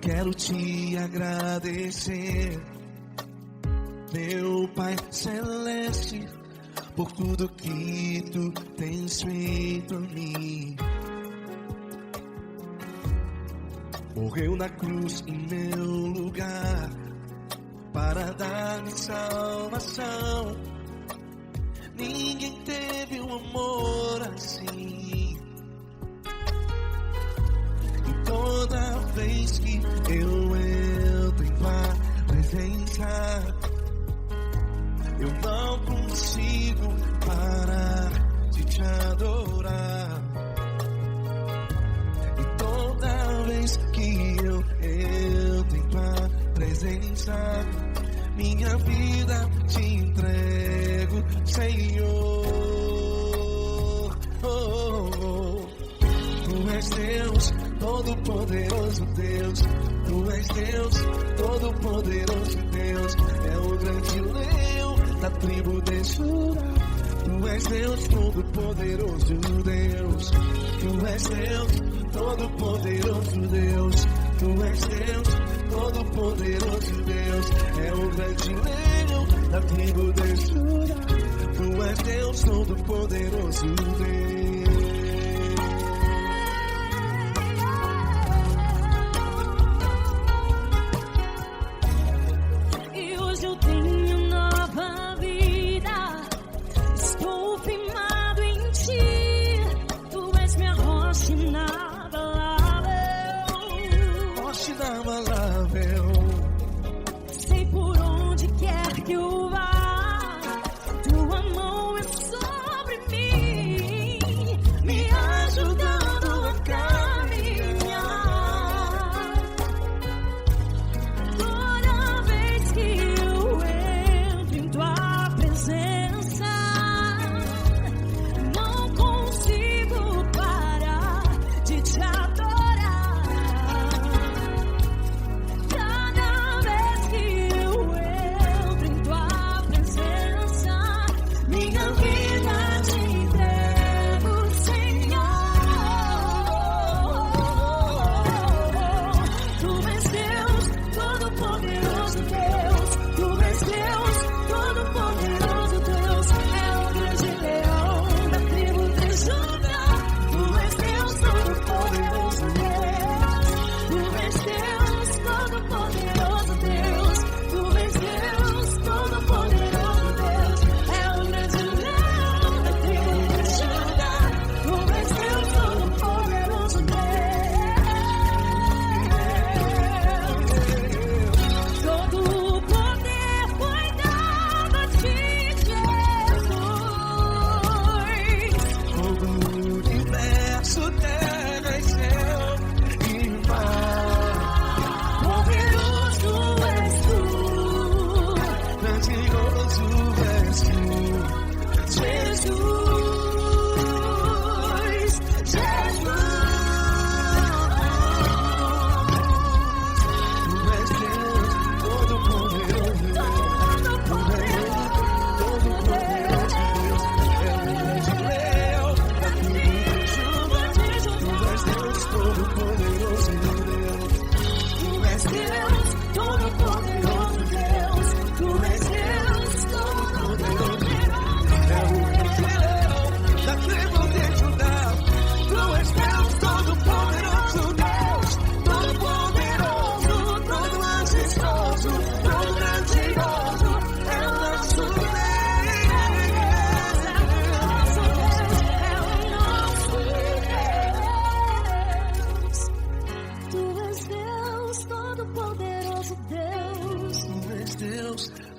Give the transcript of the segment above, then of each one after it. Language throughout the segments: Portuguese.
quero te agradecer, meu Pai Celeste, por tudo que tu tens feito a mim. Morreu na cruz em meu lugar para dar-me salvação. Ninguém teve um amor assim. E toda vez que eu entro em tua presença, eu não consigo parar de te adorar. E toda vez que eu entro em tua presença, minha vida te entrego, Senhor. Tu és Deus, Todo-Poderoso Deus. Tu és Deus, Todo-Poderoso Deus. É o grande leão da tribo de Judá. Tu és Deus, Todo-Poderoso Deus. Tu és Deus, Todo-Poderoso Deus. Tu és Deus, Todo-Poderoso Deus. É o grande leão da tribo de Judá. Tu és Deus, Todo-Poderoso Deus. Sei por onde quer que eu vá, tua mão é sobre mim, me ajudando a caminhar. Toda vez que eu entro em tua presença, não consigo parar de te adorar.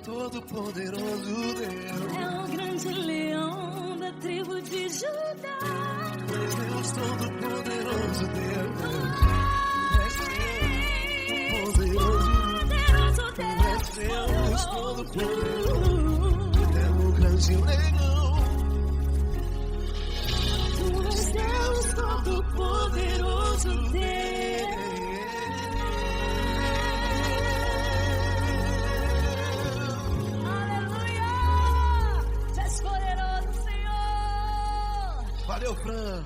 Todo-Poderoso Deus. É o grande leão da tribo de Judá. Tu és Deus, Todo-Poderoso Deus. Tu és Deus, Todo-Poderoso. É o grande leão. Tu és Deus, Todo-Poderoso Deus. Valeu, Fran.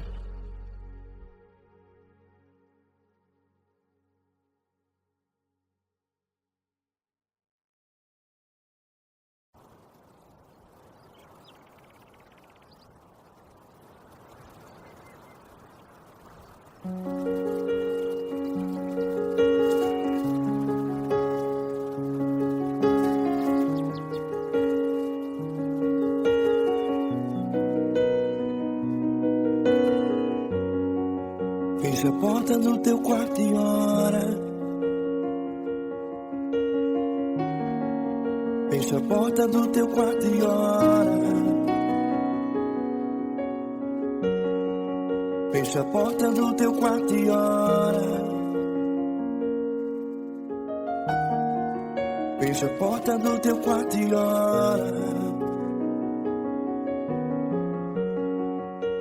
Fecha a porta do teu quarto e ora. Fecha a porta do teu quarto e ora. Fecha a porta do teu quarto e ora. Fecha a porta do teu quarto e ora.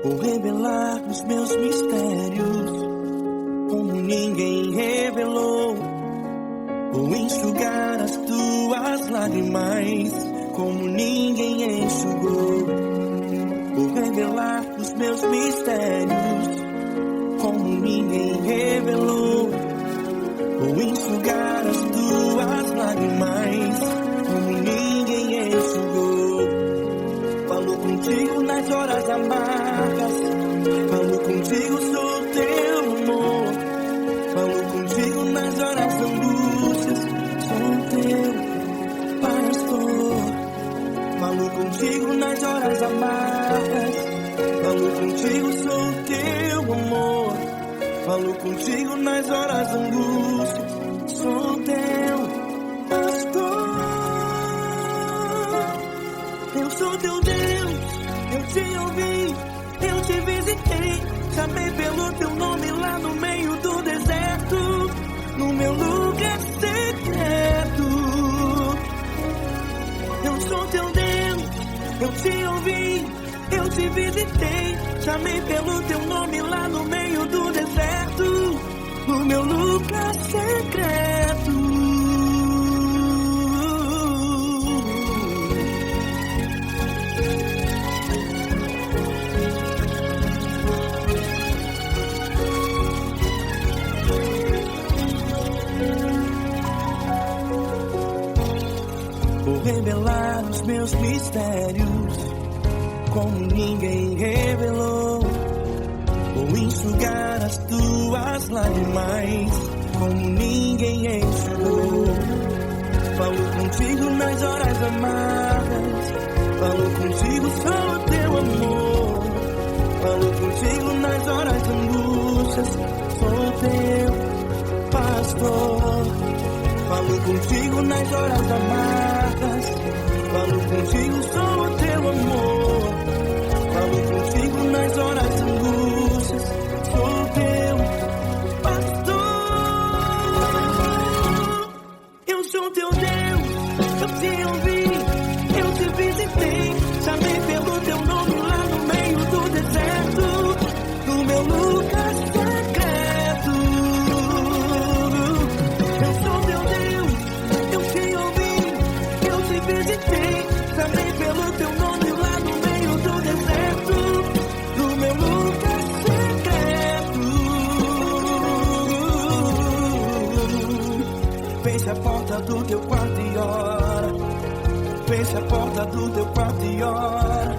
Vou revelar os meus mistérios como ninguém revelou. Vou enxugar as tuas lágrimas como ninguém enxugou. Vou revelar os meus mistérios como ninguém revelou. Vou enxugar as tuas lágrimas como ninguém enxugou. Falo contigo nas horas amargas, falo contigo, sou teu amor. Falo contigo nas horas da angústias, sou teu pastor. Falo contigo nas horas amargas, falo contigo, sou teu amor. Falo contigo nas horas da angústia, sou teu pastor. Eu sou teu Deus, eu te ouvi, eu te visitei. Chamei pelo teu nome lá no meio do deserto, no meu lugar secreto. Eu sou teu Deus, eu te ouvi, eu te visitei. Chamei pelo teu nome lá no meio do deserto, no meu lugar secreto. Vou revelar os meus mistérios como ninguém revelou. Vou enxugar as tuas lágrimas como ninguém enxugou. Falo contigo nas horas amargas, falo contigo, sou teu amor. Falo contigo nas horas de angústias, sou teu pastor. Falo contigo nas horas amargas, falo contigo, sou teu amor. Falo contigo nas horas de angústias, sou teu pastor. Eu sou teu Deus, eu te ouvi, eu te visitei. Chamei pelo teu nome lá no meio do deserto, no meu lugar secreto. Eu sou teu Deus, eu te ouvi, eu te visitei. Chamei pelo teu nome lá no meio do deserto, no meu lugar secreto. Fecha a porta do teu quarto e ora. Fecha a porta do teu quarto e ora.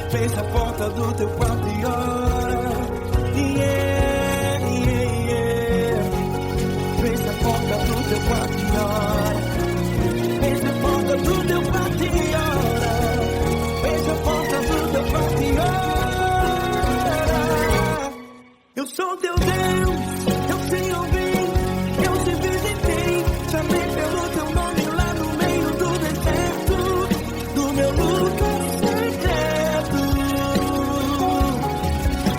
Fecha a porta do teu quarto e ora. Yeah, yeah, yeah. Fecha a porta do teu quarto e ora. Fecha a porta do teu quarto e ora. Fecha a porta do teu quarto e ora. Eu sou teu Deus, eu te ouvi, eu te visitei. Chamei pelo teu nome lá no meio do deserto, do meu lugar secreto.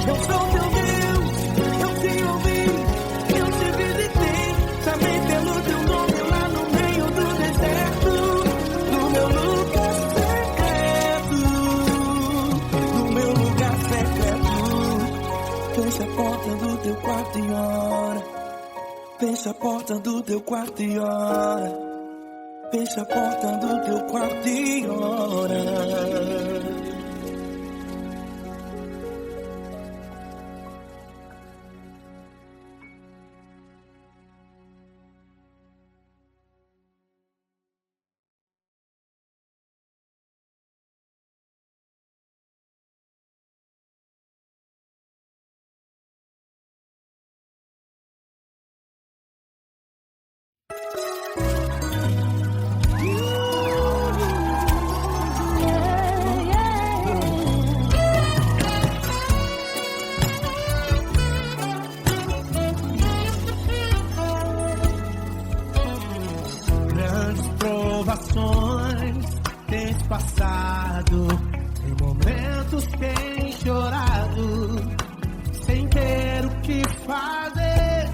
Eu sou teu Deus, eu te ouvi, eu te visitei. Chamei pelo teu nome lá no meio do deserto, do meu lugar secreto, do meu lugar secreto. Fecha a porta do teu quarto e ora. Fecha a porta do teu quarto e ora. Fecha a porta do teu quarto e ora. passado, em momentos tem chorado, sem ter o que fazer,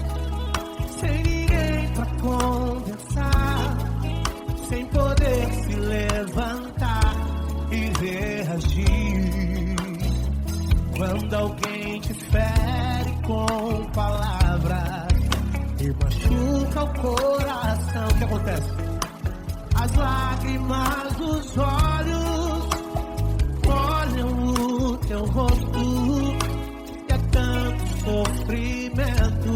sem ninguém pra conversar, sem poder se levantar e reagir. Quando alguém te fere com palavras e machuca o coração, o que acontece? As lágrimas dos olhos molham o teu rosto, e é tanto sofrimento.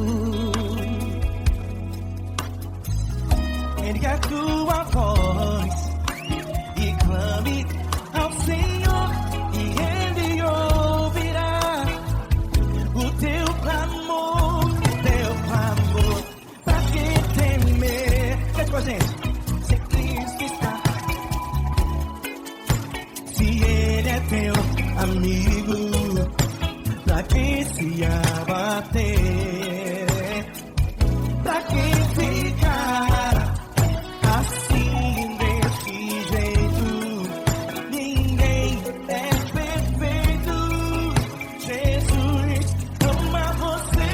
Ergue a tua voz e clame ao Senhor, e Ele ouvirá o teu clamor, pra que temer? Cante com a gente. Se Cristo está, se Ele é teu amigo, pra que se abater? Pra que ficar assim desse jeito? Ninguém é perfeito. Jesus ama você.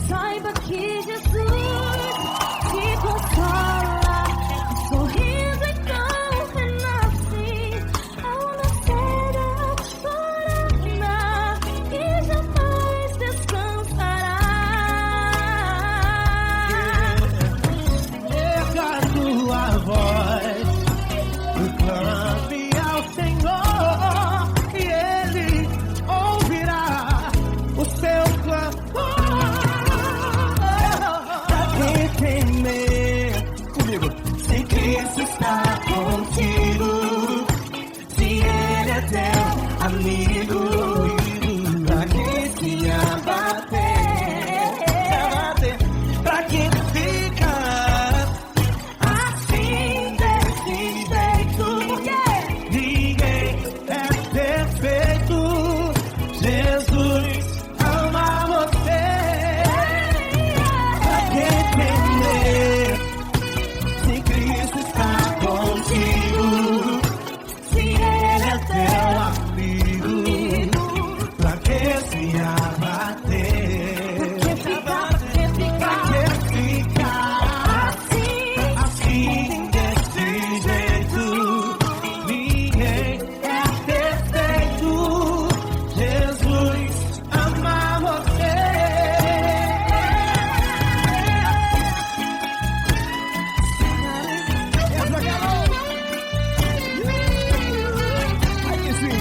Saiba que Jesus te consola, o sorriso então renasce ao nascer a chorará e jamais descansará. Erga a tua voz e clame ao Senhor, e Ele ouvirá o seu clamor. Pra que temer? Comigo. Se Cristo está contigo, se Ele é teu amigo, pra que se abater? Pra que ficar assim desse jeito? Ninguém é perfeito. Jesus ama você. Pra que temer? Se Cristo está contigo, se Ele é teu amigo, pra que se abater? Pra que ficar assim desse jeito? Ninguém é perfeito. Jesus ama você. Aí sim.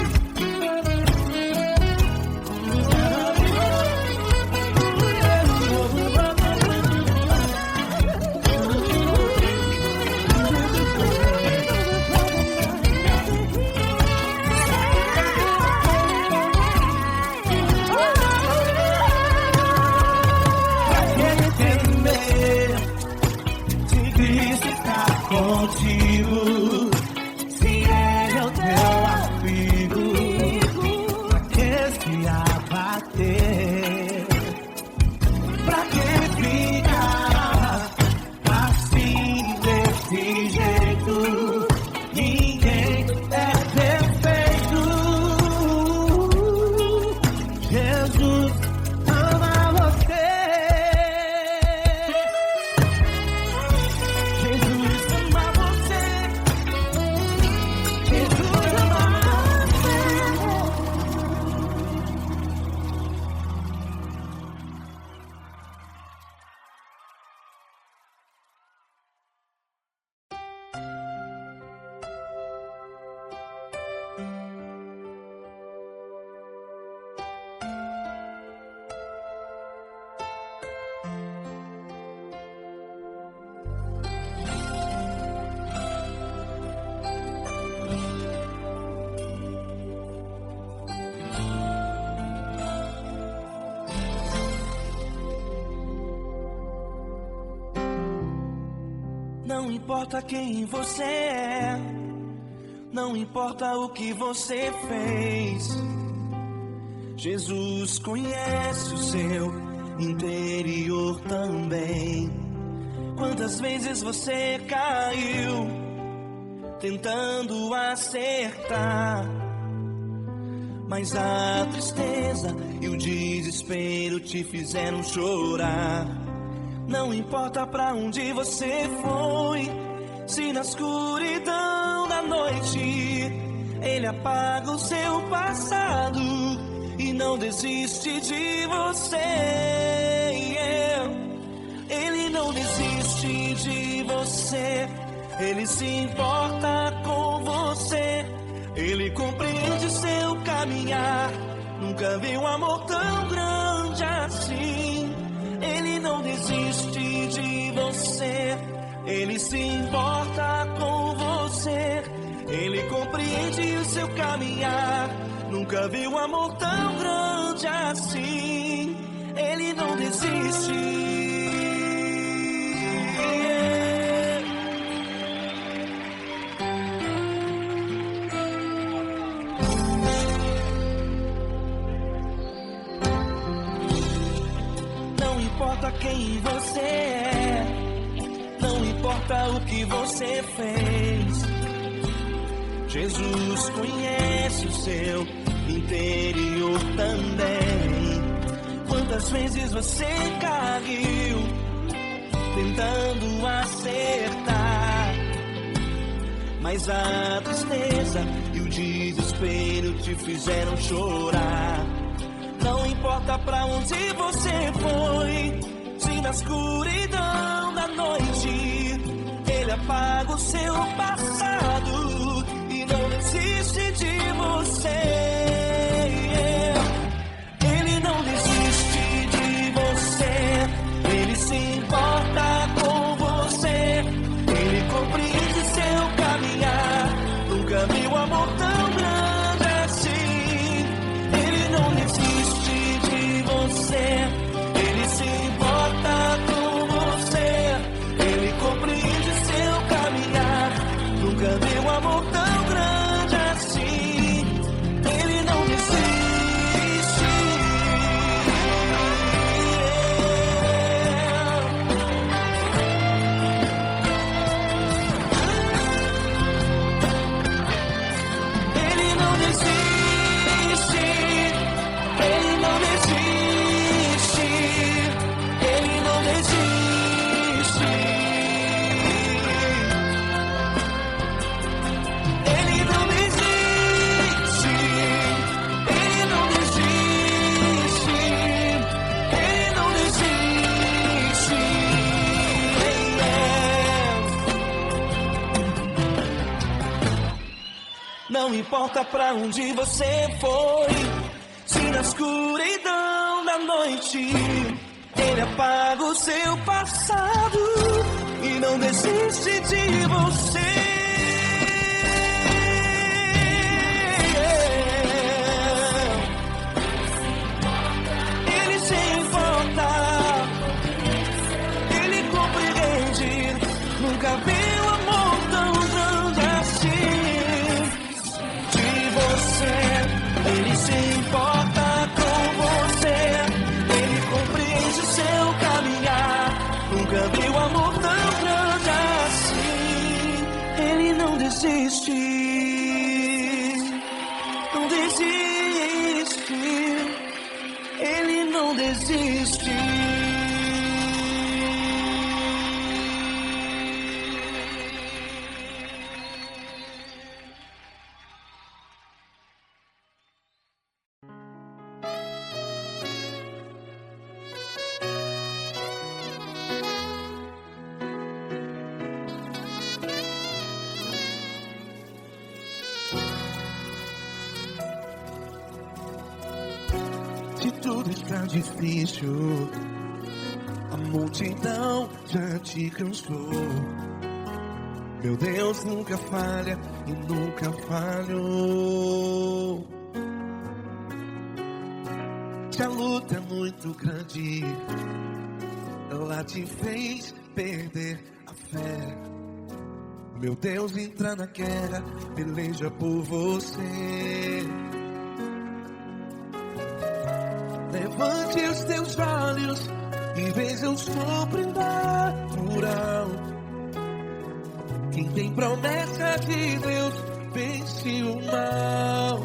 Se Cristo está contigo, se Ele é o teu amigo, pra que se abater? Pra que ficar assim desse jeito? Ninguém é perfeito. Jesus ama você. Jesus ama você. Jesus ama você. Não importa quem você é, não importa o que você fez, Jesus conhece o seu interior também. Quantas vezes você caiu tentando acertar, mas a tristeza e o desespero te fizeram chorar. Não importa pra onde você foi, se na escuridão da noite Ele apaga o seu passado e não desiste de você. Ele não desiste de você, Ele se importa com você, Ele compreende seu caminhar. Nunca vi um amor tão grande assim. Ele não desiste de você, Ele se importa com você, Ele compreende o seu caminhar. Nunca vi um amor tão grande assim. Ele não desiste. Não importa quem você é, não importa o que você fez, Jesus conhece o seu interior também. Quantas vezes você caiu tentando acertar, mas a tristeza e o desespero te fizeram chorar. Não importa pra onde você foi, se na escuridão da noite Ele apaga o seu passado e não desiste de você. Ele não desiste de você, Ele se importa com você, Ele compreende seu caminhar. Nunca vi um amor tão grande assim. Ele não desiste de você, Ele se importa com você, Ele compreende seu caminhar. Nunca vi um amor tão grande assim. Ele não desiste. Ele não desiste. Ele não desiste. Ele não desiste. Ele não desiste. Ele não desiste. Ele não desiste. Não importa pra onde você foi, se na escuridão da noite Ele apaga o seu passado e não desiste de você. Ele se importa, Ele compreende. Nunca vi um amor tão grande assim. De você, Ele se importa com você, Ele compreende o seu caminhar. Nunca vi um amor tão grande assim. Ele não desiste, não desiste, Ele não desiste. Se tudo está difícil, a multidão já te cansou. Meu Deus nunca falha e nunca falhou. Se a luta é muito grande, ela te fez perder a fé. Meu Deus entra na guerra, peleja por você. Levante os teus olhos e veja o sobrenatural. Quem tem promessa de Deus vence o mal.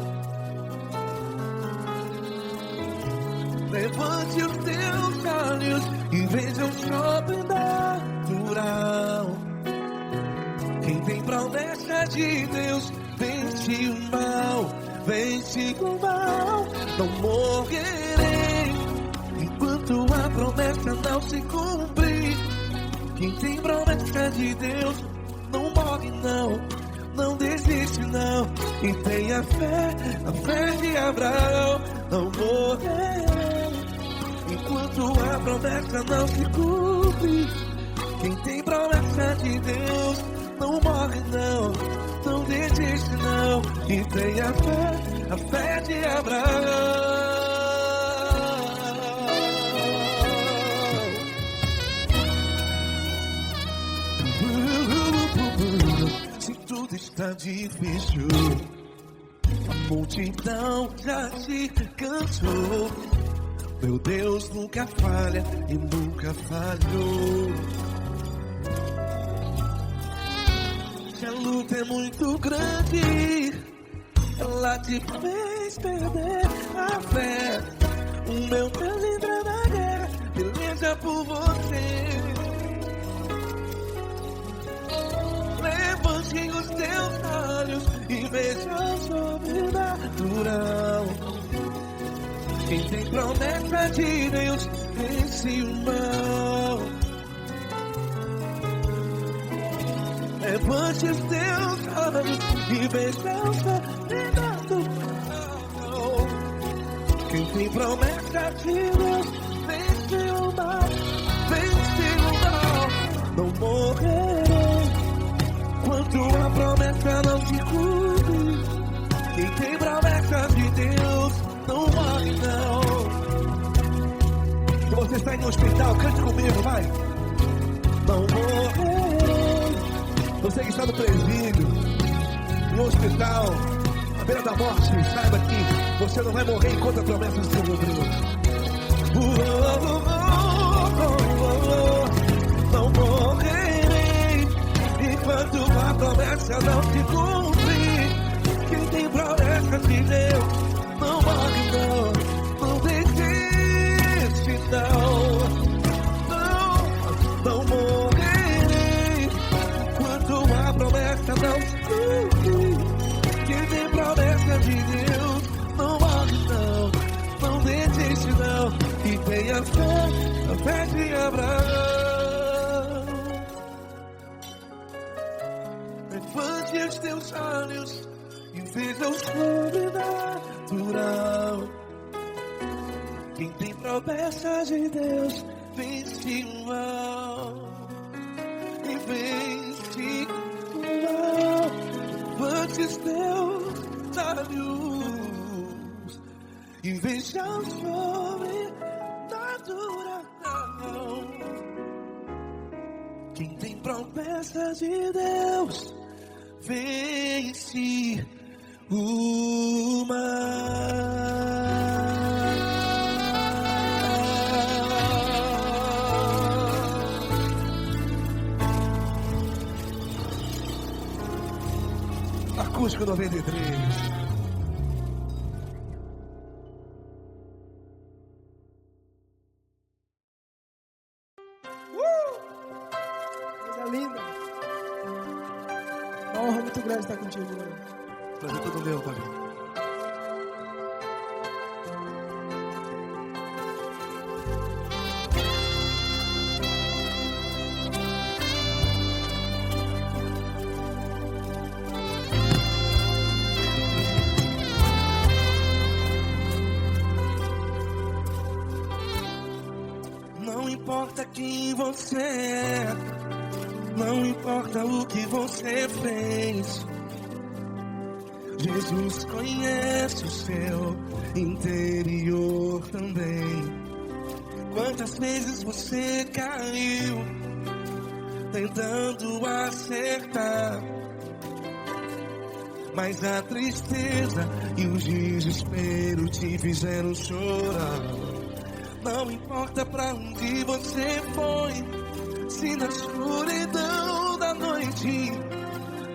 Levante os teus olhos e veja o sobrenatural. Quem tem promessa de Deus vence o mal. Vence o mal. Não morrerei enquanto a promessa não se cumprir. Quem tem promessa de Deus não morre não, não desiste não. E tenha fé, a fé de Abraão. Não morrerei enquanto a promessa não se cumpre. Quem tem promessa de Deus não morre não, não desiste não. E tenha fé, a fé de Abraão. Se tudo está difícil, a multidão já se cansou. Meu Deus nunca falha e nunca falhou. Se a luta é muito grande, ela te fez perder a fé. O meu Deus entra na guerra, peleja por você. Levante os teus olhos e veja o sobrenatural. Quem tem promessa de Deus vence o mal. Levante os teus olhos e veja o sobrenatural. Quem tem promessa de Deus vence o mal. Vence o mal. Não morrerei enquanto a promessa não se cumpre. Quem tem promessa de Deus não morre não. Se você está em um hospital, cante comigo, vai. Não morrerei. Você que está no presídio, no hospital, à beira da morte, saiba que você não vai morrer enquanto a promessa não se cumpriu. Não morrerei enquanto a promessa não se cumprir. Quem tem promessa de Deus não morre não, não desiste não. Não morrerei enquanto a promessa não se cumprir. Quem tem promessa de Deus não morre não, não desiste não. E tenha fé, a fé de Abraão. Levante os teus olhos e veja o sobrenatural. Quem tem promessa de Deus vence o mal. E vence o mal. Levante os teus olhos e veja o sobrenatural. Quem tem promessa de Deus vence o mal. Acústico 93. Coisa linda. Uma honra muito grande estar contigo, Lord. Prazer todo meu, Pai. Não importa quem você é, não importa o que você fez, Jesus conhece o seu interior também. Quantas vezes você caiu tentando acertar, mas a tristeza e o desespero te fizeram chorar. Não importa pra onde você foi, se na escuridão da noite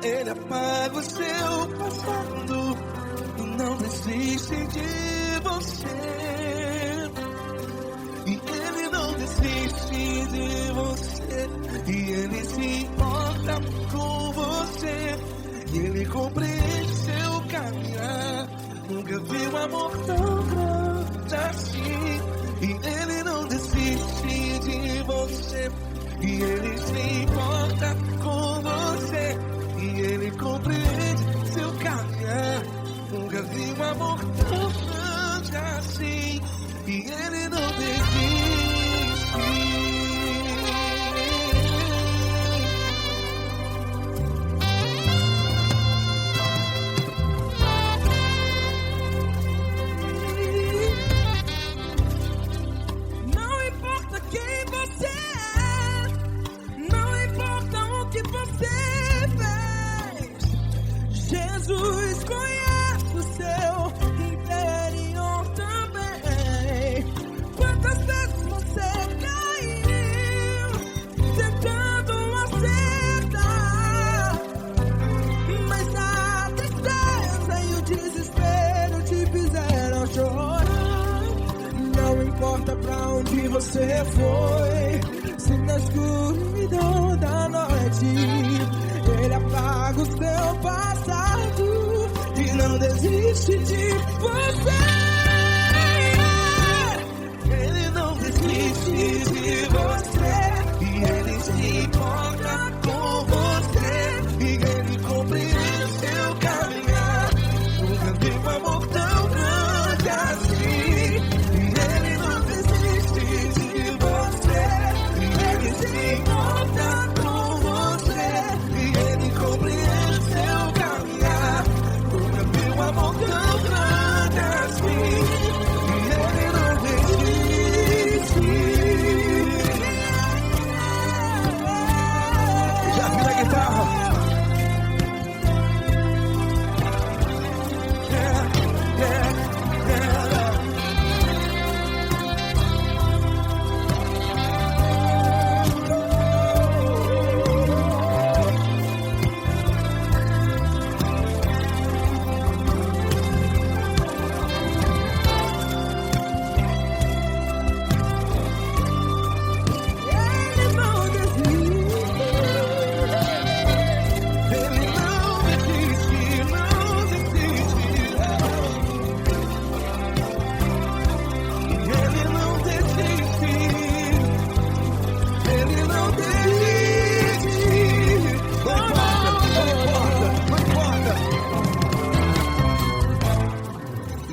Ele apaga o seu passado e não desiste de você. E Ele não desiste de você, e Ele se importa com você, e Ele compreende seu caminhar. Nunca vi um amor tão grande assim. E Ele não desiste de você, e Ele se importa com você, e Ele compreende seu caminhar. Nunca vi um amor tão grande assim. E Ele não desiste. Jesus conhece o seu interior também. Quantas vezes você caiu tentando acertar, mas a tristeza e o desespero te fizeram chorar. Não importa pra onde você foi, se na escuridão da noite Ele apaga o seu passado e não desiste de você. Ele não desiste de você, e Ele se importa com você, e Ele compreende seu caminhar. Nunca vi um amor tão grande assim. E Ele não desiste de você, e Ele se importa com você, e Ele compreende seu caminhar. Nunca vi um amor tão grande assim. E Ele não desiste. Já vi a guitarra.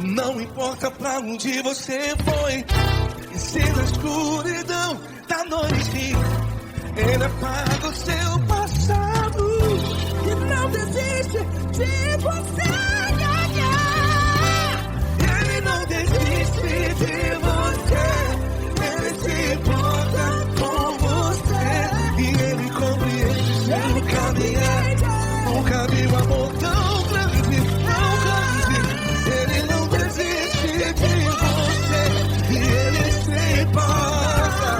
Não importa pra onde você foi, e se na escuridão da noite Ele apaga o seu passado E não desiste de você. Ele não desiste de você, Ele se importa com você, e Ele compreende seu caminhar. Nunca vi um amor tão grande, tão grande. Ele não desiste de você, e Ele se importa,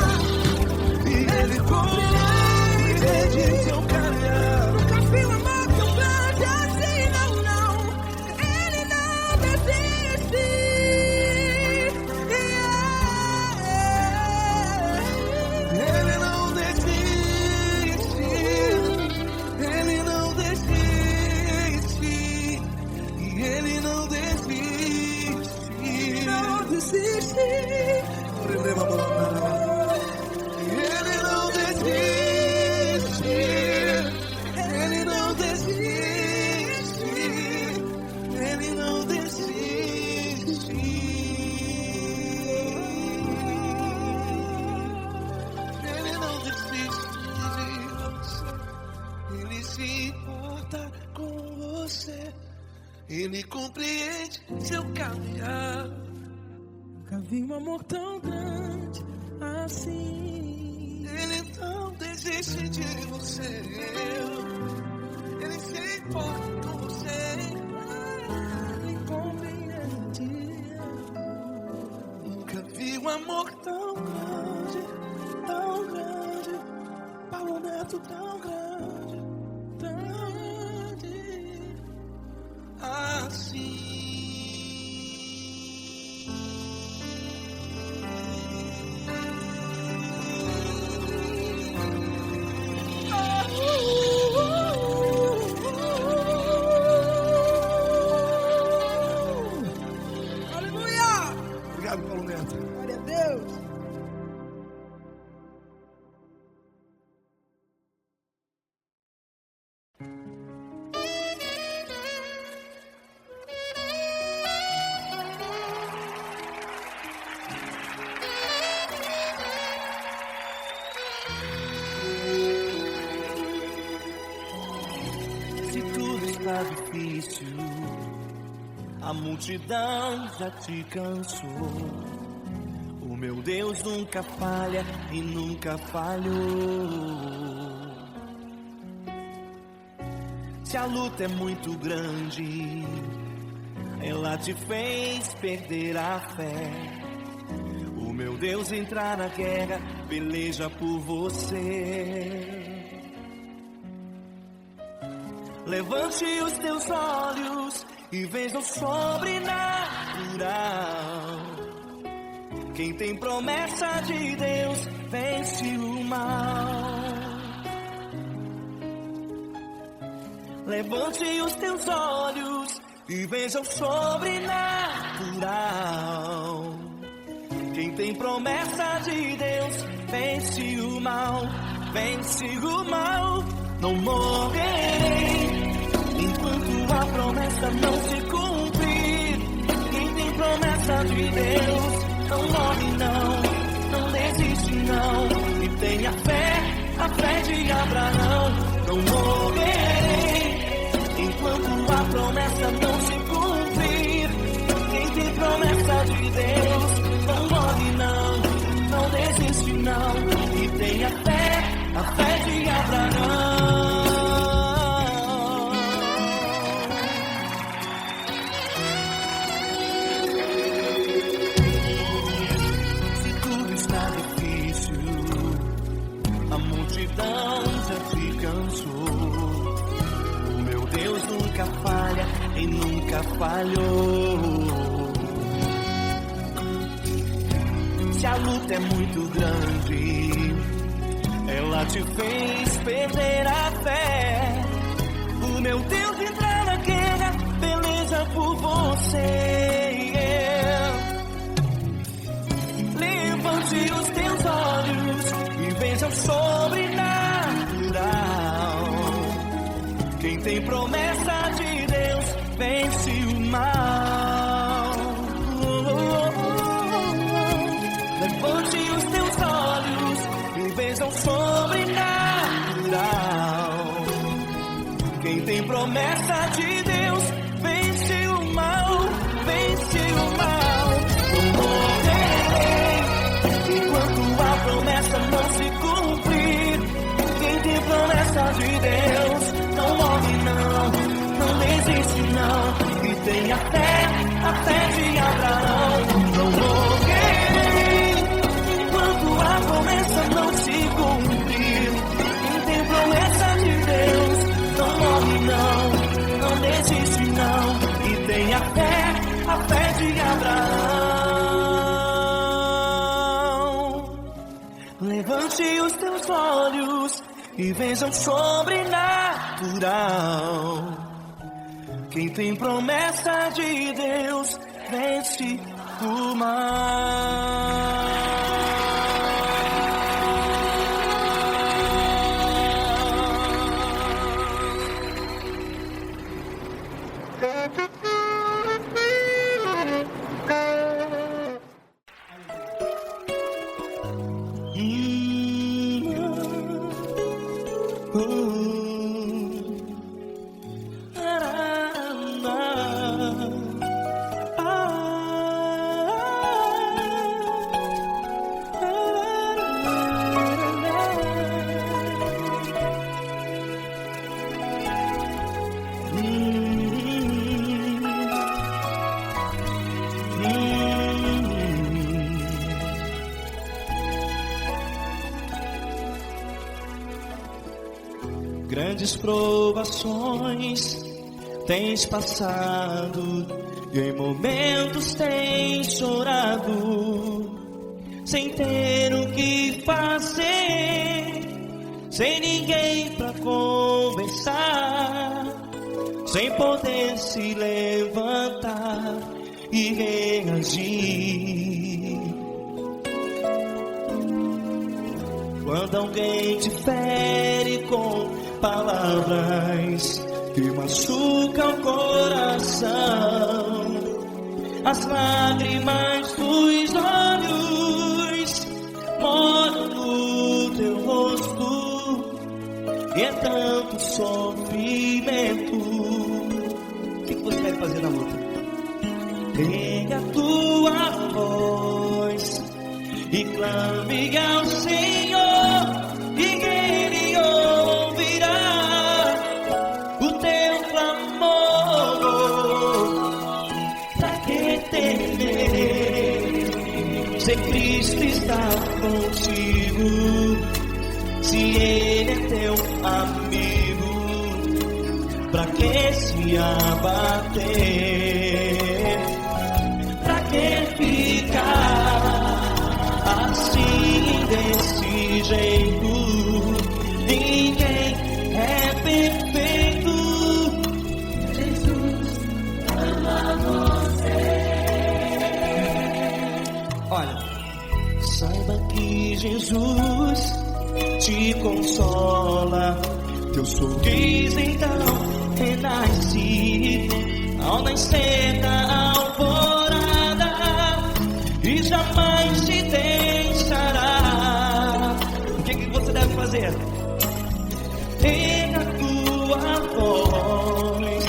e Ele compreende seu caminhar. Nunca vi um amor tão grande assim, não, não. Ele não desiste. Ele não desiste, Ele não desiste, e Ele não desiste. Não desiste. Ele não desiste, Ele não desiste, Ele não desiste. Ele não desiste de você, Ele se importa com você, Ele compreende seu caminhar. Nunca vi um amor tão grande assim. Ele não desiste de você, Ele se importa com você, Ele compreende. nunca vi um amor tão muito tão grande, assim. Aleluia! Obrigado, Paulo Neto. Glória a Deus! Se tudo está difícil, a multidão já te cansou. O meu Deus nunca falha e nunca falhou. Se a luta é muito grande, ela te fez perder a fé. O meu Deus entrar na guerra, peleja por você. Levante os teus olhos e veja o sobrenatural. Quem tem promessa de Deus vence o mal. Levante os teus olhos e veja o sobrenatural. Quem tem promessa de Deus vence o mal. Vence o mal. Não morrerei enquanto a promessa não se cumprir. Quem tem promessa de Deus não morre não, não desiste não. E tenha a fé de Abraão. Não morrerei enquanto a promessa não se cumprir. Quem tem promessa de Deus não morre não, não desiste não. E tenha a fé de Abraão. A multidão já te cansou. O meu Deus nunca falha e nunca falhou. Se a luta é muito grande, ela te fez perder a fé. O meu Deus entrar na guerra, peleja por você. Levante os teus olhos e veja o sobrenatural. Quem tem promessa de Deus vence o mal. Levante os teus olhos e veja o sobrenatural. Quem tem promessa de Deus vence o mal. Vence o mal. Não morrerei enquanto a promessa não se cumprir. Quem tem promessa de Deus não morre não, não desiste não. E tem a fé de Abraão. Não morrerei enquanto a promessa não se cumprir. Quem tem promessa de Deus não morre não, não desiste não. E tem a fé de Abraão. Levante os teus olhos e veja o sobrenatural. Quem tem promessa de Deus vence o mal. grandes provações tens passado, e em momentos tens chorado, sem ter o que fazer, sem ninguém pra conversar, sem poder se levantar e reagir. Quando alguém te fere com palavras que machucam o coração, as lágrimas dos olhos molham no teu rosto, e é tanto sofrimento. O que você deve fazer na luta? Pega a tua voz e clame ao Senhor, e Ele ouvirá o teu clamor. Pra que temer, se Cristo está contigo, se Ele é teu amigo? Pra que se abater? Pra que ficar assim desse jeito? Ninguém é perfeito. Jesus ama você. Olha, saiba que Jesus te consola, teu sorriso então renasce ao nascer da alvorada, e jamais te deixará. O que você deve fazer? Pega a tua voz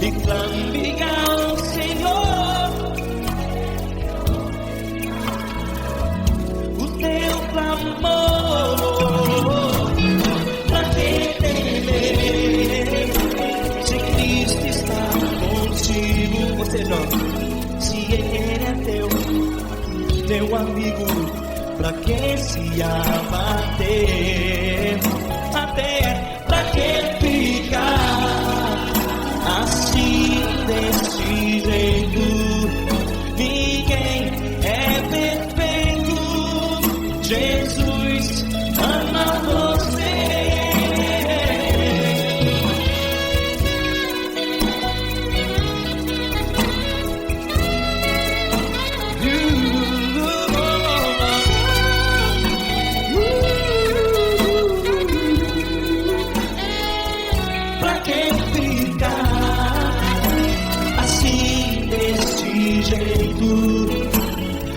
e clame ao Senhor, o teu clamor. Pra que temer, se Cristo está contigo? Você joga. Se Ele é teu amigo, pra que se abater? Até pra que ficar assim desse jeito? Ninguém é perfeito. Jesus ama você.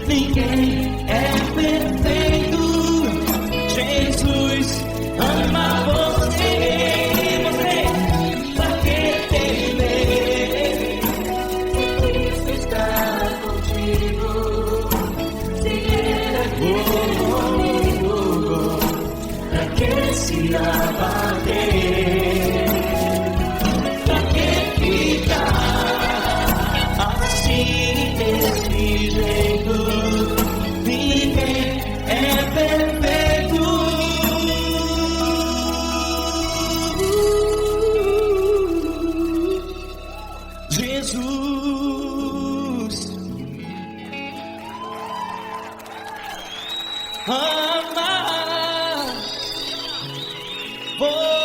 Ninguém é perfeito. Jesus ama você. Você, pra que temer? Cristo está contigo. Se Ele é comigo, pra que se abater? Pra que ficar assim desse jeito? Ninguém é perfeito. Jesus ama você.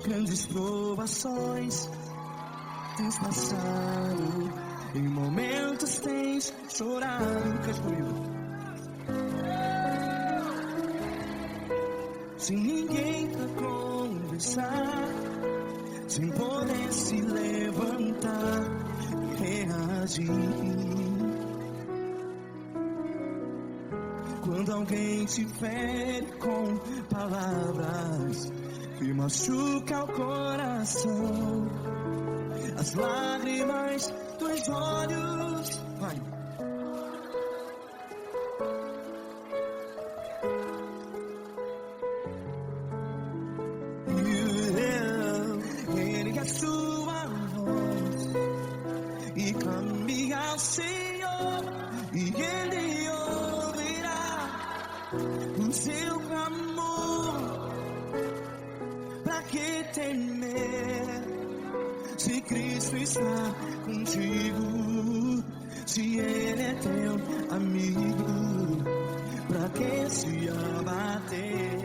grandes provações tens passado, em momentos tens chorado. Cante comigo. Sem ninguém pra conversar, sem poder se levantar e reagir. Quando alguém te fere com palavras que machuca o coração, as lágrimas dos olhos, vai. Ergue a sua voz e clame ao Senhor, e Ele ouvirá o seu clamor. Pra que temer, se Cristo está contigo, se Ele é teu amigo? Pra que se abater?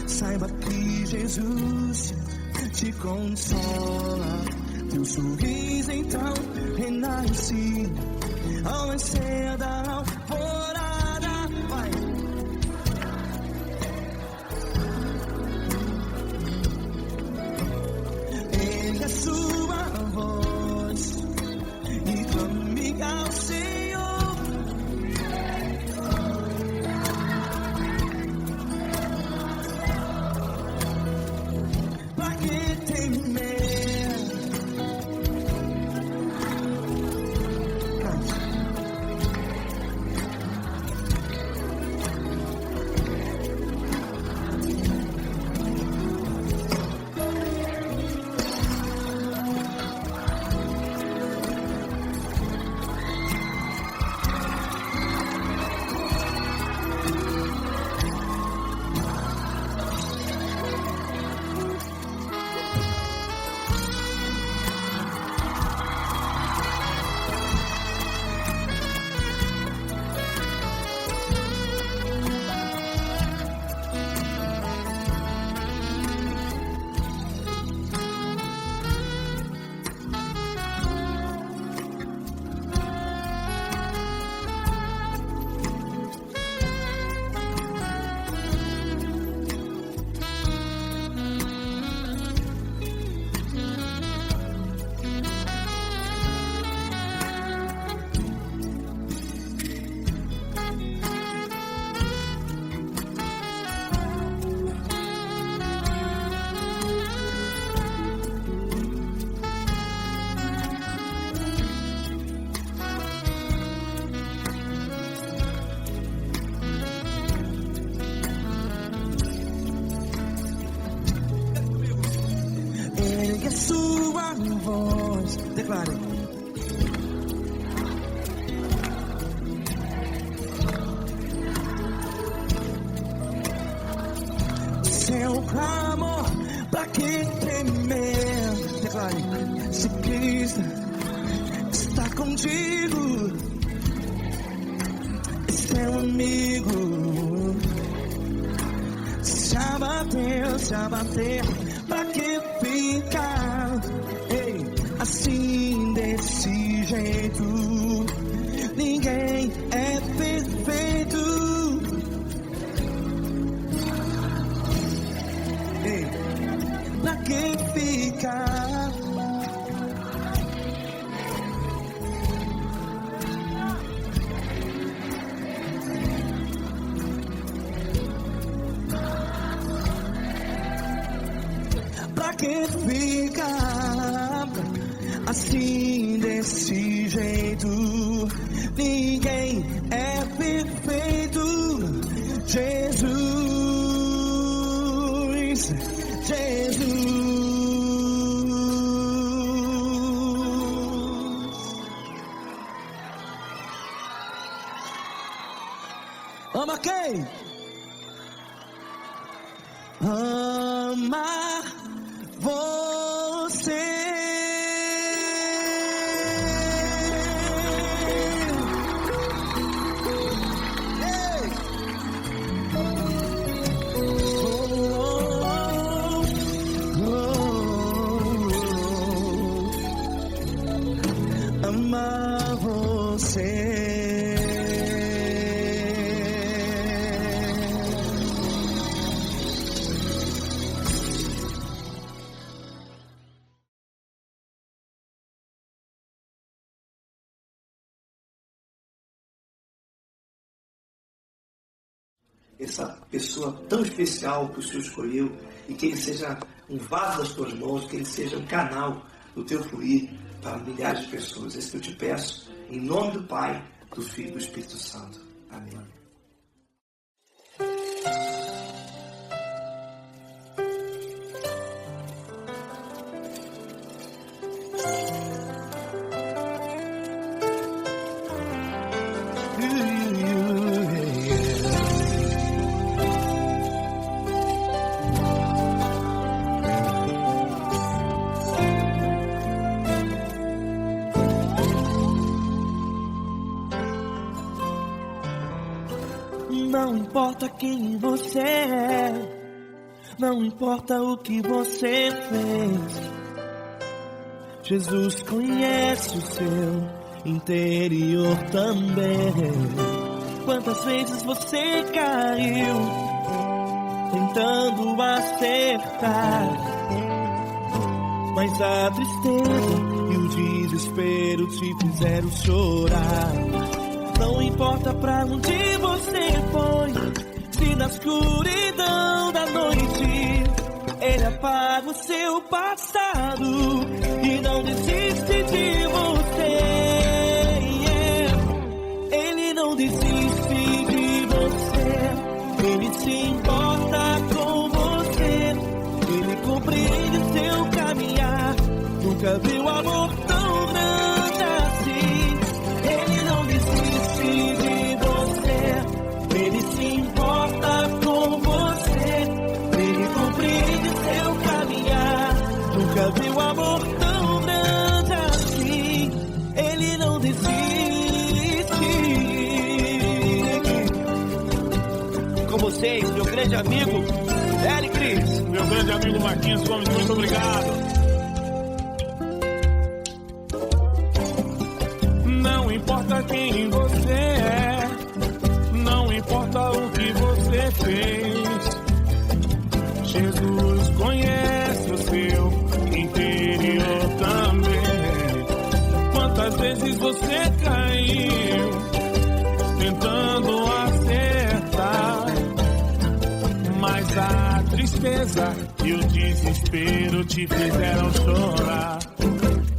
Saiba que Jesus te consola, teu sorriso então renasce ao nascer da alvorada. Vai. Ergue a sua voz e clame ao Senhor. Ergue a sua voz, declare. Seu clamor, pra que temer? Declare. Se Cristo está contigo, é seu amigo. Se abater, pra que ficar, ei, assim desse jeito? Ninguém é perfeito. Ei, pra que ficar? Que fica assim desse jeito? Ama quem? Amar você. Amar você. Essa pessoa tão especial que o Senhor escolheu, e que ele seja um vaso das tuas mãos, que ele seja um canal do teu fluir para milhares de pessoas. É isso que eu te peço, em nome do Pai, do Filho e do Espírito Santo. Amém. Não importa quem você é, não importa o que você fez, Jesus conhece o seu interior também. Quantas vezes você caiu tentando acertar, mas a tristeza e o desespero te fizeram chorar. Não importa pra onde você foi, se na escuridão da noite Ele apaga o seu passado e não desiste de você. Ele não desiste de você, Ele se importa com você, Ele compreende seu caminhar. Nunca viu amor tão grande assim. Ele não desiste de você, Ele se importa com você, Ele compreende seu caminhar. Nunca viu amor tão grande assim. Ele não desiste. Com vocês, meu grande amigo Eli Cris. Meu grande amigo Marquinhos Gomes, muito obrigado. Não importa quem você é, não importa o que você fez, Jesus conhece o seu interior também. Quantas vezes você caiu tentando acertar, mas a tristeza e o desespero te fizeram chorar.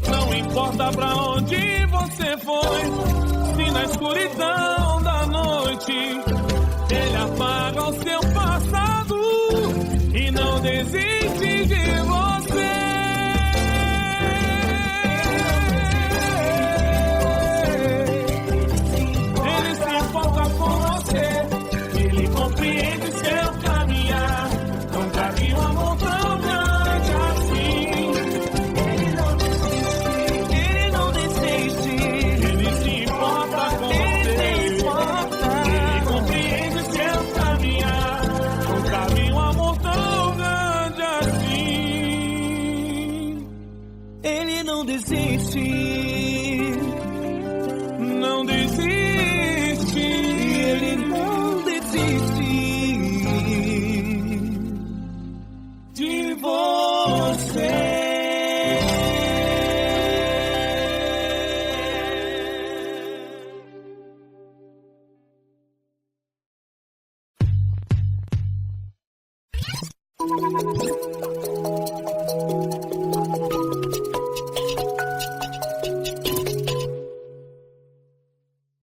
Não importa pra onde você foi, se na escuridão da noite Ele apaga o seu passado e não desiste de você. Ele se importa com você, Ele compreende seu caminhar. Nunca vi um amor tão grande assim. Ele não desiste, Ele se importa com você, Ele compreende seu caminhar. Nunca vi um amor tão grande assim. Ele não desiste, Não desiste, Ele não desiste de você.